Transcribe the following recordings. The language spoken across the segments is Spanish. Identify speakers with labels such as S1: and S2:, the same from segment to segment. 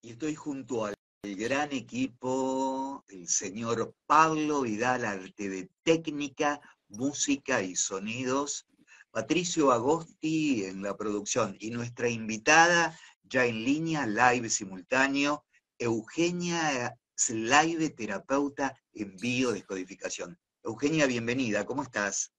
S1: Y estoy junto al gran equipo, el señor Pablo Vidal, arte de técnica, música y sonidos, Patricio Agosti en la producción y nuestra invitada ya en línea, live simultáneo, Eugenia Live, terapeuta en biodescodificación. Eugenia, bienvenida, ¿cómo estás?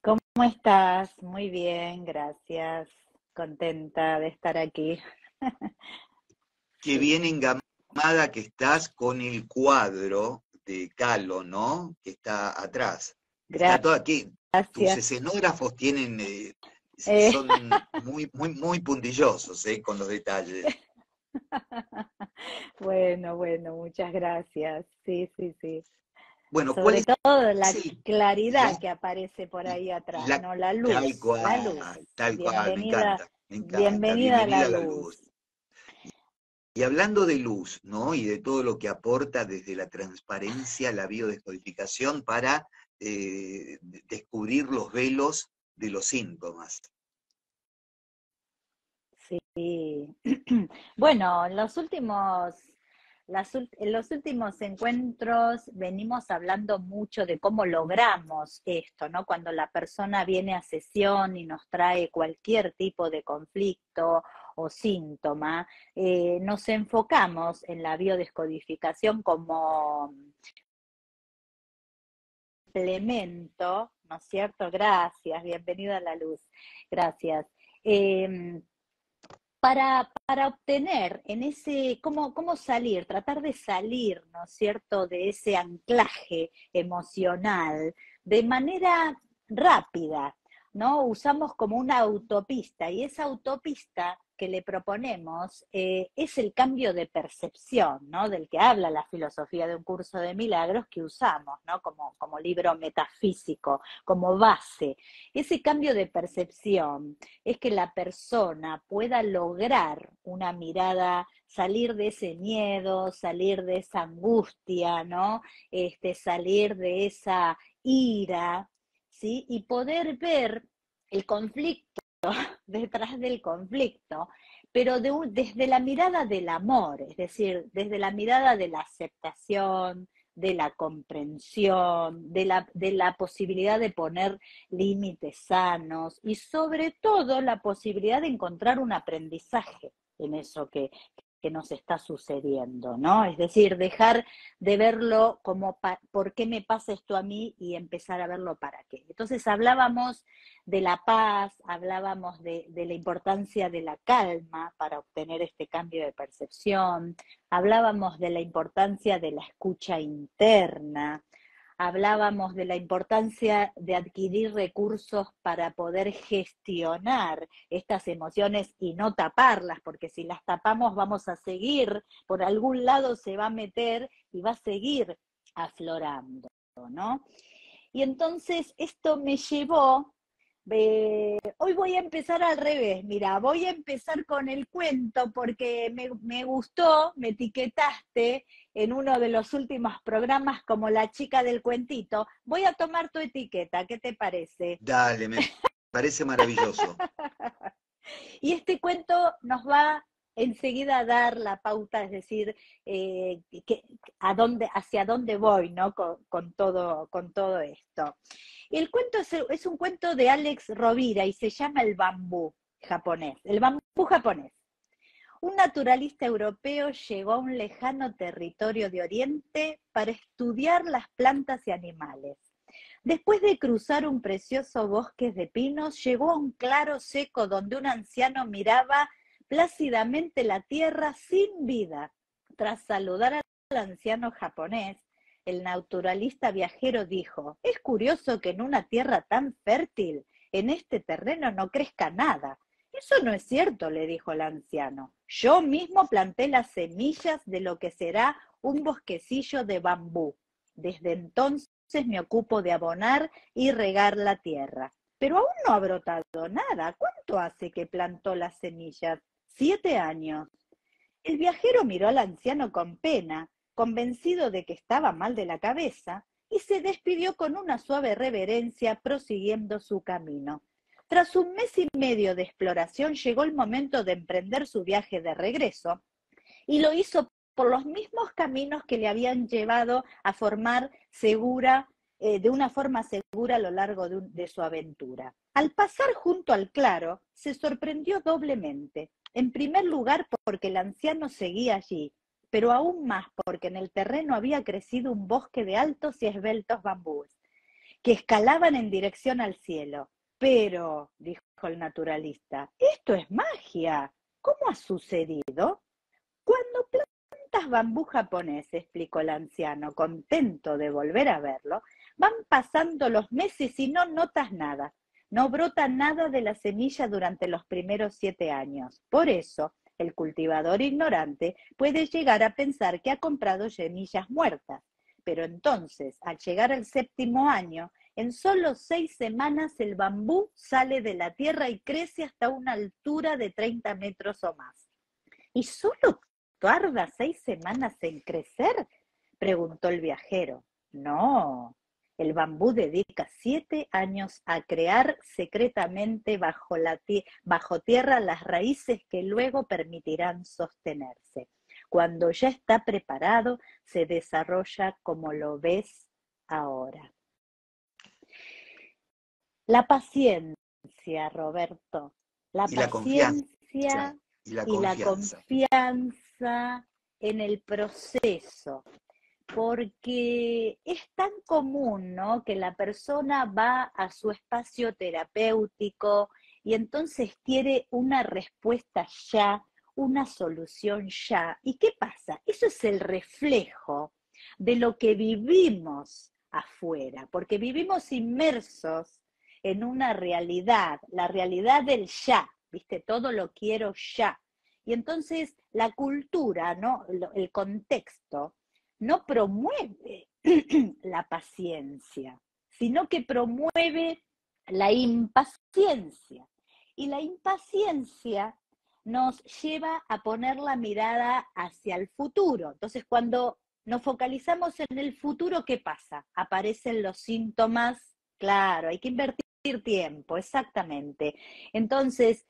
S2: ¿Cómo estás? Muy bien, gracias. Contenta de estar aquí.
S1: Qué
S2: Sí,
S1: bien engamada que estás con el cuadro de Calo, ¿no? Que está atrás. Está todo aquí. Tus
S2: gracias.
S1: escenógrafos tienen,
S2: Eh,
S1: son muy puntillosos, con los detalles.
S2: bueno, muchas gracias. Sí, sí, sí.
S1: Bueno, ¿cuál
S2: Sobre
S1: es
S2: todo la
S1: el,
S2: claridad
S1: la,
S2: que aparece por ahí atrás,
S1: la-
S2: ¿no? La
S1: tal
S2: luz, la luz.
S1: cual, tal cual, me
S2: Bienvenida,
S1: encanta, me encanta.
S2: bienvenida a la
S1: Bienvenida a la luz.
S2: luz.
S1: Y hablando de luz, ¿no? Y de todo lo que aporta desde la transparencia, la biodescodificación para descubrir los velos de los síntomas.
S2: Sí. Bueno, en los últimos encuentros venimos hablando mucho de cómo logramos esto, ¿no? Cuando la persona viene a sesión y nos trae cualquier tipo de conflicto o síntoma, nos enfocamos en la biodescodificación como complemento, ¿no es cierto? Gracias, bienvenida a la luz. Gracias. Eh, para obtener en ese, cómo salir, tratar de salir, ¿no es cierto?, de ese anclaje emocional de manera rápida, ¿no? Usamos como una autopista y esa autopista que le proponemos es el cambio de percepción, ¿no? Del que habla la filosofía de un curso de milagros que usamos, ¿no? Como libro metafísico, como base. Ese cambio de percepción es que la persona pueda lograr una mirada, salir de ese miedo, salir de esa angustia, ¿no? Salir de esa ira, ¿sí? Y poder ver el conflicto detrás del conflicto, pero desde la mirada del amor, es decir, desde la mirada de la aceptación, de la comprensión, de la posibilidad de poner límites sanos y sobre todo la posibilidad de encontrar un aprendizaje en eso que nos está sucediendo, ¿no? Es decir, dejar de verlo como por qué me pasa esto a mí y empezar a verlo para qué. Entonces hablábamos de la paz, hablábamos de la importancia de la calma para obtener este cambio de percepción, hablábamos de la importancia de la escucha interna, hablábamos de la importancia de adquirir recursos para poder gestionar estas emociones y no taparlas, porque si las tapamos vamos a seguir, por algún lado se va a meter y va a seguir aflorando, ¿no? Y entonces esto me llevó, hoy voy a empezar al revés, mira, voy a empezar con el cuento porque me gustó, me etiquetaste en uno de los últimos programas como la chica del cuentito. Voy a tomar tu etiqueta, ¿qué te parece?
S1: Dale, me parece maravilloso.
S2: Y este cuento nos va enseguida a dar la pauta, es decir, hacia dónde voy, ¿no? Con todo esto. El cuento es un cuento de Alex Rovira y se llama El bambú japonés, el bambú japonés. Un naturalista europeo llegó a un lejano territorio de Oriente para estudiar las plantas y animales. Después de cruzar un precioso bosque de pinos, llegó a un claro seco donde un anciano miraba plácidamente la tierra sin vida. Tras saludar al anciano japonés, el naturalista viajero dijo: es curioso que en una tierra tan fértil, en este terreno no crezca nada. Eso no es cierto, le dijo el anciano. Yo mismo planté las semillas de lo que será un bosquecillo de bambú. Desde entonces me ocupo de abonar y regar la tierra. Pero aún no ha brotado nada. ¿Cuánto hace que plantó las semillas? 7 años. El viajero miró al anciano con pena, convencido de que estaba mal de la cabeza, y se despidió con una suave reverencia, prosiguiendo su camino. Tras un mes y medio de exploración, llegó el momento de emprender su viaje de regreso, Y lo hizo por los mismos caminos que le habían llevado a formar de una forma segura a lo largo de su aventura. Al pasar junto al claro, se sorprendió doblemente. En primer lugar, porque el anciano seguía allí, pero aún más porque en el terreno había crecido un bosque de altos y esbeltos bambúes, que escalaban en dirección al cielo. Pero, dijo el naturalista, esto es magia. ¿Cómo ha sucedido? Cuando plantas bambú japonés, explicó el anciano, contento de volver a verlo, van pasando los meses y no notas nada. No brota nada de la semilla durante los primeros 7 años. Por eso, el cultivador ignorante puede llegar a pensar que ha comprado semillas muertas. Pero entonces, al llegar al 7.º año, en solo 6 semanas el bambú sale de la tierra y crece hasta una altura de 30 metros o más. ¿Y solo tarda 6 semanas en crecer?, preguntó el viajero. No, el bambú dedica 7 años a crear secretamente bajo tierra las raíces que luego permitirán sostenerse. Cuando ya está preparado, se desarrolla como lo ves ahora. La paciencia, Roberto, la
S1: Y la confianza,
S2: paciencia
S1: y la
S2: y la
S1: confianza.
S2: confianza en el proceso, porque es tan común, ¿no?, que la persona va a su espacio terapéutico y entonces quiere una respuesta ya, una solución ya. ¿Y qué pasa? Eso es el reflejo de lo que vivimos afuera, porque vivimos inmersos en una realidad, la realidad del ya, ¿viste? Todo lo quiero ya. Y entonces la cultura, ¿no?, el contexto, no promueve la paciencia, sino que promueve la impaciencia. Y la impaciencia nos lleva a poner la mirada hacia el futuro. Entonces, cuando nos focalizamos en el futuro, ¿qué pasa? Aparecen los síntomas, claro, hay que invertir tiempo, exactamente. Entonces,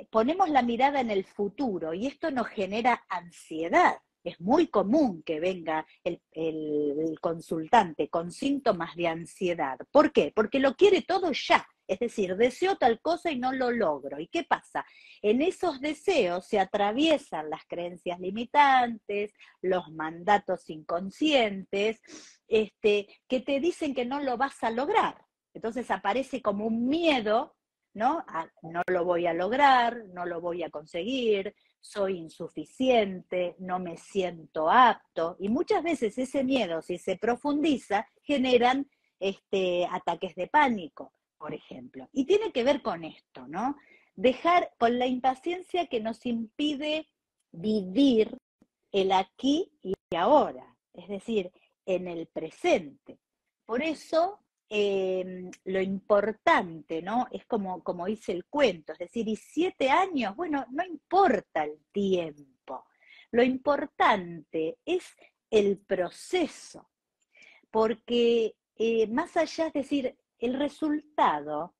S2: ponemos la mirada en el futuro y esto nos genera ansiedad. Es muy común que venga el consultante con síntomas de ansiedad. ¿Por qué? Porque lo quiere todo ya. Es decir, deseo tal cosa y no lo logro. ¿Y qué pasa? En esos deseos se atraviesan las creencias limitantes, los mandatos inconscientes, que te dicen que no lo vas a lograr. Entonces aparece como un miedo, ¿no? No lo voy a lograr, no lo voy a conseguir, soy insuficiente, no me siento apto. Y muchas veces ese miedo, si se profundiza, generan ataques de pánico, por ejemplo. Y tiene que ver con esto, ¿no? Dejar con la impaciencia que nos impide vivir el aquí y ahora, es decir, en el presente. Por eso lo importante, ¿no?, es como dice el cuento, es decir, y 7 años, bueno, no importa el tiempo, lo importante es el proceso, porque más allá, es decir, el resultado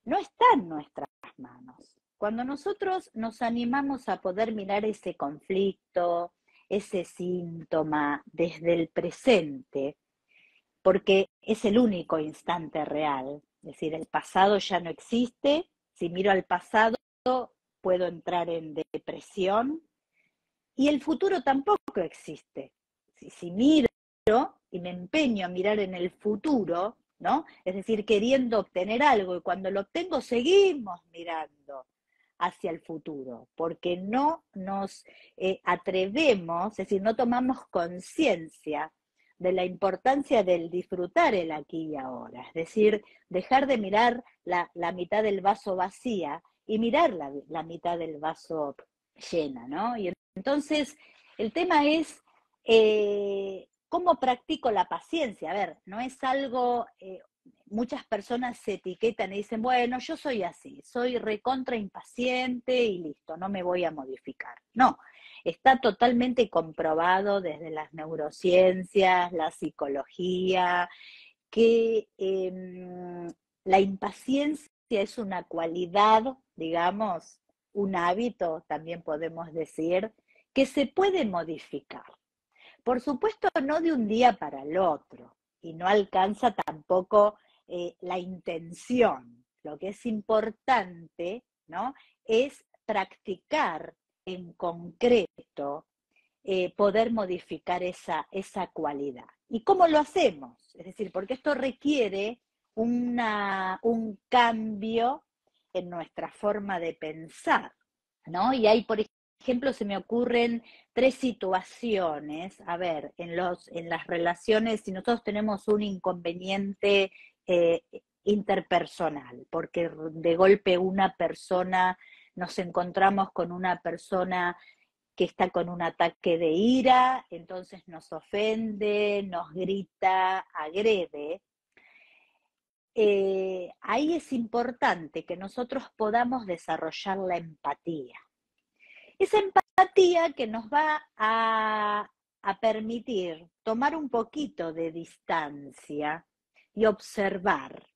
S2: no está en nuestras manos. Cuando nosotros nos animamos a poder mirar ese conflicto, ese síntoma desde el presente, porque es el único instante real, es decir, el pasado ya no existe, si miro al pasado puedo entrar en depresión y el futuro tampoco existe. Si miro y me empeño a mirar en el futuro, ¿no?, es decir, queriendo obtener algo y cuando lo obtengo seguimos mirando hacia el futuro, porque no nos atrevemos, es decir, no tomamos conciencia de la importancia del disfrutar el aquí y ahora, es decir, dejar de mirar la mitad del vaso vacía y mirar la mitad del vaso llena, ¿no? Y entonces el tema es cómo practico la paciencia. A ver, no es algo, muchas personas se etiquetan y dicen, bueno, yo soy así, soy recontra impaciente y listo, no me voy a modificar. No, está totalmente comprobado desde las neurociencias, la psicología, que la impaciencia es una cualidad, digamos, un hábito, también podemos decir, que se puede modificar. Por supuesto, no de un día para el otro, y no alcanza tampoco la intención. Lo que es importante, ¿no?, es practicar en concreto poder modificar esa cualidad. ¿Y cómo lo hacemos? Es decir, porque esto requiere un cambio en nuestra forma de pensar, ¿no? Y hay, por ejemplo, se me ocurren 3 situaciones, a ver, en las relaciones, si nosotros tenemos un inconveniente interpersonal, porque de golpe nos encontramos con una persona que está con un ataque de ira, entonces nos ofende, nos grita, agrede. Ahí es importante que nosotros podamos desarrollar la empatía. Esa empatía que nos va a permitir tomar un poquito de distancia y observar.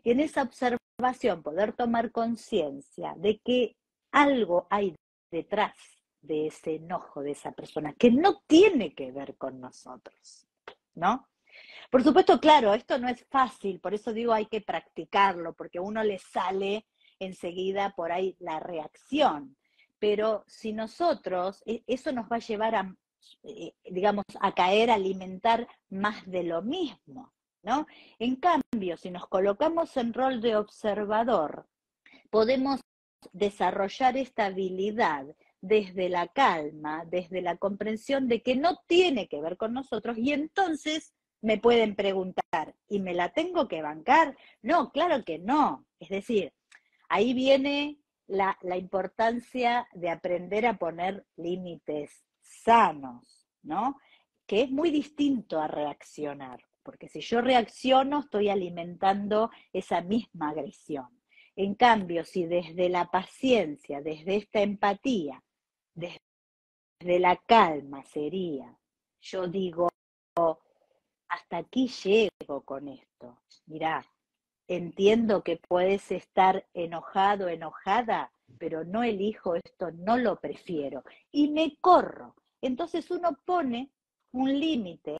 S2: Y en esa observación poder tomar conciencia de que algo hay detrás de ese enojo de esa persona, que no tiene que ver con nosotros, ¿no? Por supuesto, claro, esto no es fácil, por eso digo hay que practicarlo, porque a uno le sale enseguida por ahí la reacción, pero si nosotros, eso nos va a llevar a, digamos, a caer, a alimentar más de lo mismo, ¿no? En cambio, si nos colocamos en rol de observador, podemos desarrollar esta habilidad desde la calma, desde la comprensión de que no tiene que ver con nosotros, y entonces me pueden preguntar, ¿y me la tengo que bancar? No, claro que no. Es decir, ahí viene la importancia de aprender a poner límites sanos, ¿no? Que es muy distinto a reaccionar, porque si yo reacciono estoy alimentando esa misma agresión. En cambio, si desde la paciencia, desde esta empatía, desde la calma sería, yo digo, hasta aquí llego con esto. Mirá, entiendo que puedes estar enojado, enojada, pero no elijo esto, no lo prefiero. Y me corro. Entonces uno pone un límite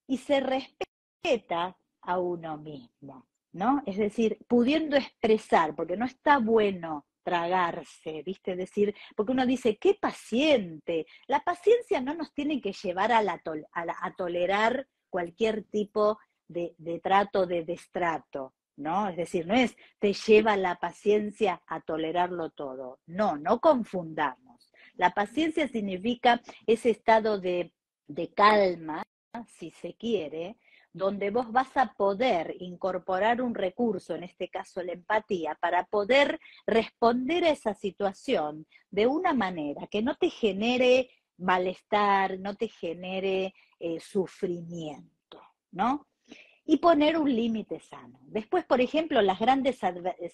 S2: y se respeta a uno mismo, ¿no? Es decir, pudiendo expresar, porque no está bueno tragarse, ¿viste? Decir, porque uno dice, qué paciente. La paciencia no nos tiene que llevar a tolerar cualquier tipo de trato, de destrato, ¿no? Es decir, no es te lleva la paciencia a tolerarlo todo. No, no confundamos. La paciencia significa ese estado de calma, si se quiere, donde vos vas a poder incorporar un recurso, en este caso la empatía, para poder responder a esa situación de una manera que no te genere malestar, no te genere sufrimiento, ¿no? Y poner un límite sano. Después, por ejemplo,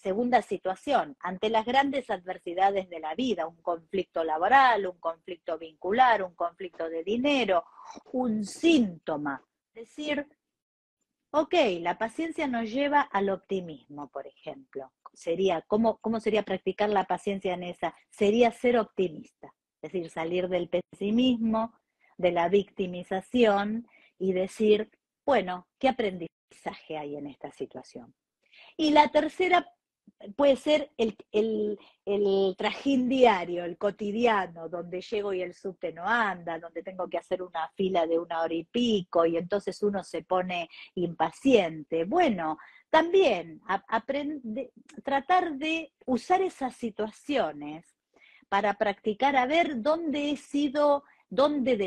S2: segunda situación, ante las grandes adversidades de la vida, un conflicto laboral, un conflicto vincular, un conflicto de dinero, un síntoma. Es decir, ok, la paciencia nos lleva al optimismo, por ejemplo. ¿Cómo sería practicar la paciencia en esa? Sería ser optimista, es decir, salir del pesimismo, de la victimización y decir, bueno, ¿qué aprendizaje hay en esta situación? Y la tercera puede ser el trajín diario, el cotidiano, donde llego y el subte no anda, donde tengo que hacer una fila de 1 hora y pico y entonces uno se pone impaciente. Bueno, también tratar de usar esas situaciones para practicar a ver dónde he sido, dónde me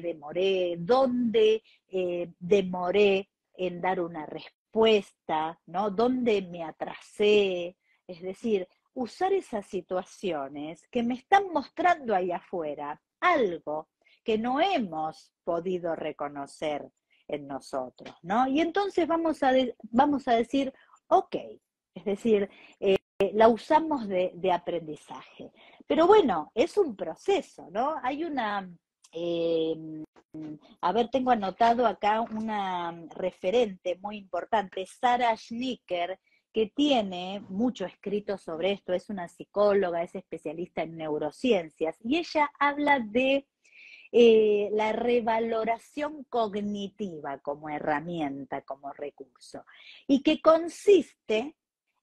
S2: demoré, dónde demoré en dar una respuesta, ¿no? Dónde me atrasé. Es decir, usar esas situaciones que me están mostrando ahí afuera algo que no hemos podido reconocer en nosotros, ¿no? Y entonces vamos a decir, ok, es decir, la usamos de aprendizaje. Pero bueno, es un proceso, ¿no? Hay a ver, tengo anotado acá una referente muy importante, Sarah Schnicker, que tiene mucho escrito sobre esto, es una psicóloga, es especialista en neurociencias, y ella habla de la revaloración cognitiva como herramienta, como recurso, y que consiste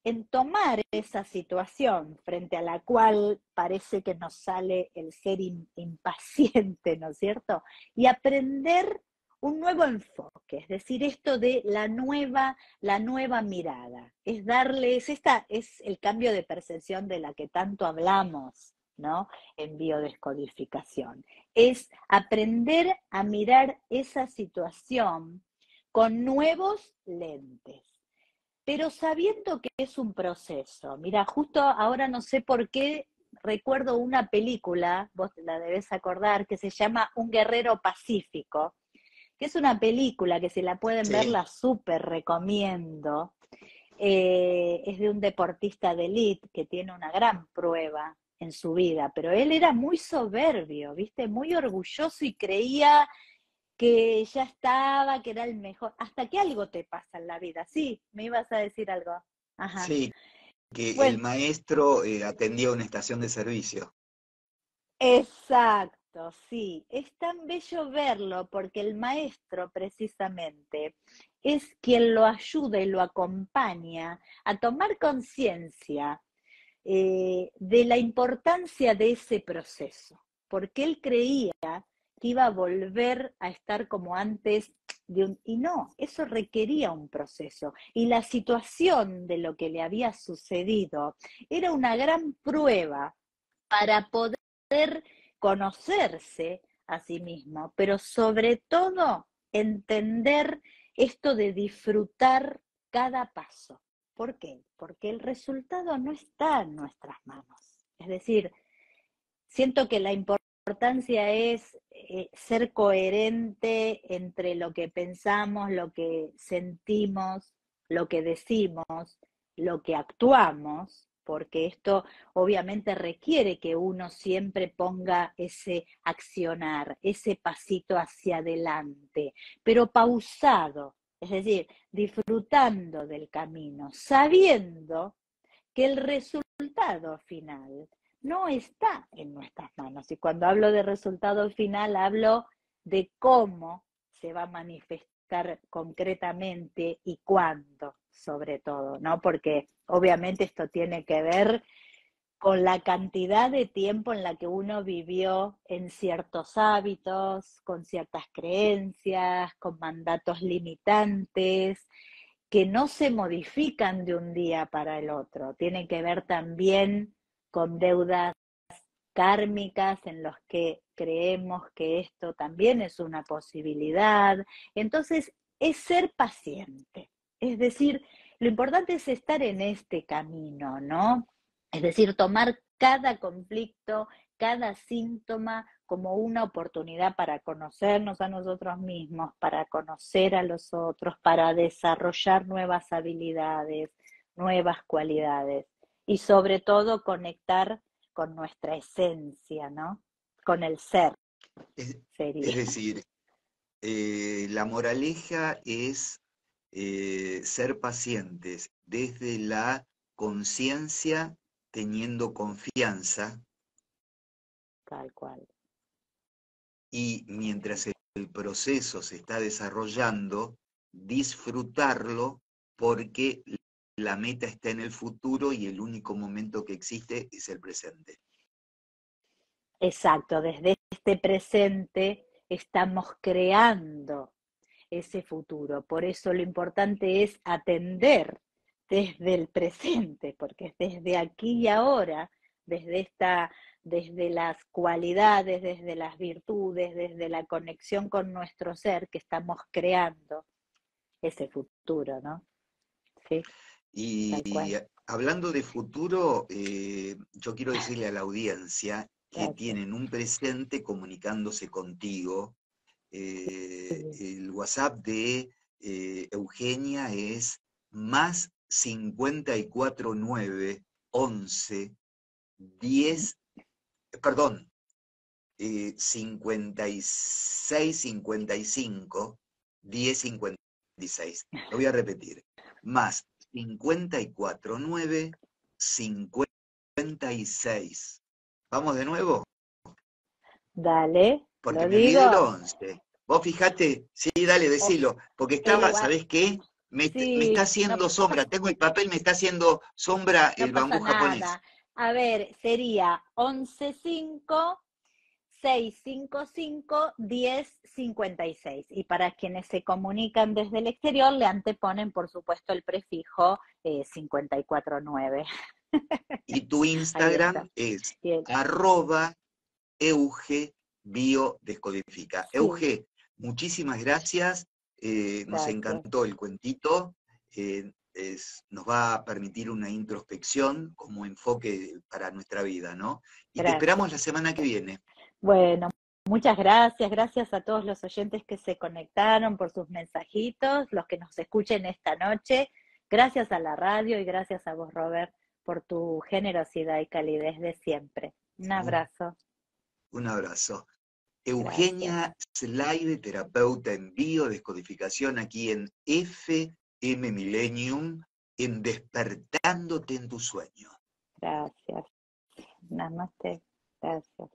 S2: en tomar esa situación frente a la cual parece que nos sale el ser impaciente, ¿no es cierto? Y aprender un nuevo enfoque, es decir, esto de la nueva mirada, es darles, esta es el cambio de percepción de la que tanto hablamos, ¿no? En biodescodificación. Es aprender a mirar esa situación con nuevos lentes, pero sabiendo que es un proceso. Mira, justo ahora no sé por qué recuerdo una película, vos te la debes acordar, que se llama Un guerrero pacífico, que es una película que si la pueden ver
S1: Sí.
S2: la súper recomiendo. Es de un deportista de élite que tiene una gran prueba en su vida, pero él era muy soberbio, ¿viste? Muy orgulloso y creía que ya estaba, que era el mejor, hasta que algo te pasa en la vida. Sí, me ibas a decir algo. Ajá.
S1: Sí, que el
S2: Bueno,
S1: maestro atendía una estación de servicio.
S2: exacto, sí. Es tan bello verlo porque el maestro precisamente es quien lo ayuda y lo acompaña a tomar conciencia de la importancia de ese proceso, porque él creía que iba a volver a estar como antes y no, eso requería un proceso. Y la situación de lo que le había sucedido era una gran prueba para poder conocerse a sí mismo, pero sobre todo entender esto de disfrutar cada paso. ¿Por qué? Porque el resultado no está en nuestras manos. Es decir, siento que la importancia es ser coherente entre lo que pensamos, lo que sentimos, lo que decimos, lo que actuamos, porque esto obviamente requiere que uno siempre ponga ese accionar, ese pasito hacia adelante, pero pausado, es decir, disfrutando del camino, sabiendo que el resultado final no está en nuestras manos. Y cuando hablo de resultado final, hablo de cómo se va a manifestar concretamente y cuándo, sobre todo, ¿no? Porque obviamente esto tiene que ver con la cantidad de tiempo en la que uno vivió en ciertos hábitos, con ciertas creencias, con mandatos limitantes, que no se modifican de un día para el otro. Tienen que ver también con deudas kármicas en los que creemos que esto también es una posibilidad. Entonces, es ser paciente. Es decir, lo importante es estar en este camino, ¿no? Es decir, tomar cada conflicto, cada síntoma como una oportunidad para conocernos a nosotros mismos, para conocer a los otros, para desarrollar nuevas habilidades, nuevas cualidades y sobre todo conectar con nuestra esencia, ¿no? Con el ser,
S1: Es, es
S2: sería.
S1: decir, la moraleja es ser pacientes desde la conciencia, teniendo confianza,
S2: Tal cual,
S1: y
S2: tal
S1: mientras
S2: cual.
S1: el proceso se está desarrollando, disfrutarlo porque la meta está en el futuro y el único momento que existe es el presente.
S2: Exacto, desde este presente estamos creando ese futuro. Por eso lo importante es atender desde el presente, porque es desde aquí y ahora, desde las cualidades, desde las virtudes, desde la conexión con nuestro ser, que estamos creando ese futuro, ¿no? Sí,
S1: Y
S2: tal cual.
S1: hablando de futuro, yo quiero decirle a la audiencia que
S2: Gracias.
S1: tienen un presente comunicándose contigo.
S2: Sí.
S1: El WhatsApp de Eugenia es más 549 11 10, perdón, 56 55 10 56. Lo voy a repetir. Más 549 56. ¿Vamos de nuevo?
S2: Dale,
S1: Porque
S2: lo
S1: me olvidé el
S2: digo.
S1: 11. Vos fijate, sí, dale,
S2: O-
S1: decilo, porque estaba,
S2: va-
S1: ¿sabés qué? Me está
S2: sí,
S1: haciendo sombra, tengo el papel, me está haciendo sombra
S2: no
S1: el
S2: pasa
S1: bambú japonés.
S2: nada. A ver, sería 11-5-655-10-56. Y para quienes se comunican desde el exterior, le anteponen, por supuesto, el prefijo 549.
S1: Y tu
S2: Ahí está.
S1: Instagram es
S2: Bien.
S1: Euge Biodescodifica.
S2: Sí,
S1: Euge, muchísimas gracias. Nos
S2: gracias.
S1: encantó el cuentito. Nos va a permitir una introspección como enfoque para nuestra vida, ¿no? Y te
S2: Gracias.
S1: esperamos la semana que viene.
S2: Bueno, muchas gracias. Gracias a todos los oyentes que se conectaron por sus mensajitos, los que nos escuchen esta noche. Gracias a la radio y gracias a vos, Robert, por tu generosidad y calidez de siempre. Un
S1: Un,
S2: abrazo.
S1: un abrazo.
S2: Gracias.
S1: Eugenia Slide, terapeuta en biodescodificación aquí en FM Millennium, en Despertándote en tu sueño.
S2: Gracias. Namaste. Gracias.